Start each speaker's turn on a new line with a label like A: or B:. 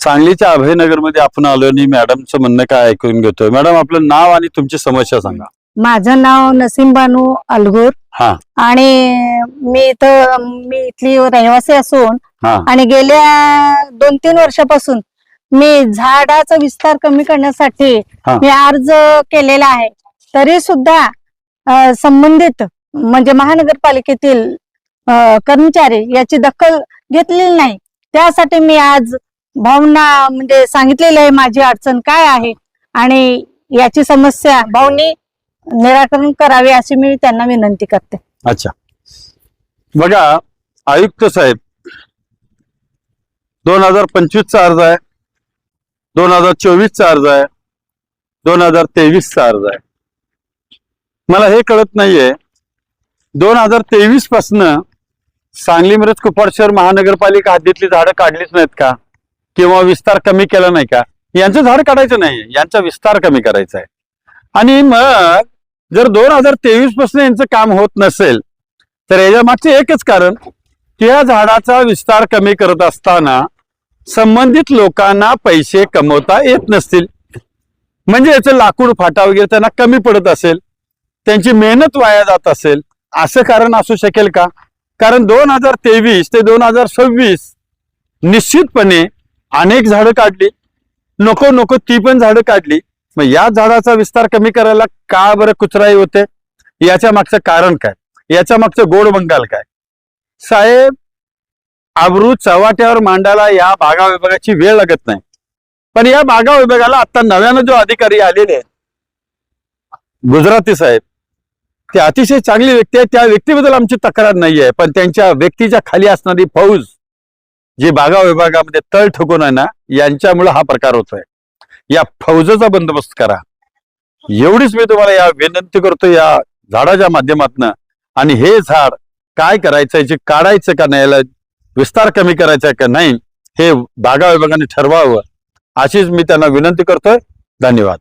A: सांगलीच्या अभयनगरमध्ये आपण आलो आणि मॅडमचं म्हणणं काय ऐकून घेतोय. मॅडम, आपलं नाव आणि तुमची समस्या सांगा.
B: माझं नाव नसीम बानू अलगूर
A: हा
B: आणि मी इथली रहिवासी असून
A: हा
B: आणि गेल्या 2-3 वर्षापासून मी झाडाचा विस्तार कमी करण्यासाठी
A: हा.
B: मी अर्ज केलेला आहे. तरी सुद्धा संबंधित म्हणजे महानगरपालिकेतील कर्मचारी याची दखल घेतलेली नाही. त्यासाठी मी आज भाऊंना म्हणजे सांगितलेलं आहे माझी अडचण काय आहे आणि याची समस्या भाऊंनी निराकरण करावे अशी मी त्यांना विनंती करते.
A: अच्छा, बघा आयुक्त साहेब, 2025 चा अर्ज आहे, 2024 चा अर्ज आहे, 2023 चा अर्ज आहे. मला हे कळत नाहीये 2023 पासून सांगली मिरज कुपवाड शहर महानगरपालिका हद्दीतली झाडं काढलीच नाहीत का, किंवा विस्तार कमी केला नाही का? यांचं झाड काढायचं नाही, यांचा विस्तार कमी करायचा आहे. आणि मग जर 2023 पासून यांचं काम होत नसेल तर याच्या मागचे एकच कारण की या झाडाचा विस्तार कमी करत असताना संबंधित लोकांना पैसे कमवता येत नसतील, म्हणजे याचं लाकूड फाटा वगैरे त्यांना कमी पडत असेल, त्यांची मेहनत वाया जात असेल, असं कारण असू शकेल का? कारण 2023 ते 2026 निश्चितपणे अनेक झाडं काढली, नको नको ती पण झाडं काढली. मग या झाडाचा विस्तार कमी करायला का बरं कुचराई होते? याच्या मागचं कारण काय? याच्या मागचं गोड बंगाल काय? साहेब, आबरू चव्हाट्यावर मांडायला या बागा विभागाची वेळ लागत नाही, पण या बागा विभागाला आता नव्यानं जो अधिकारी आलेले आहेत गुजराती साहेब, ते अतिशय चांगली व्यक्ती आहे. त्या व्यक्तीबद्दल आमची तक्रार नाही आहे, पण त्यांच्या व्यक्तीच्या खाली असणारी फौज जी बागा विभागामध्ये तळ ठोकून आहे ना, यांच्यामुळे हा प्रकार होतोय. या फौजेचा बंदोबस्त करा, एवढीच मी तुम्हाला या विनंती करतो या झाडाच्या माध्यमातून. आणि हे झाड काय करायचं, जे काढायचं का नाही, याला विस्तार कमी करायचा का नाही, हे बागा विभागाने ठरवावं अशीच मी त्यांना विनंती करतोय. धन्यवाद.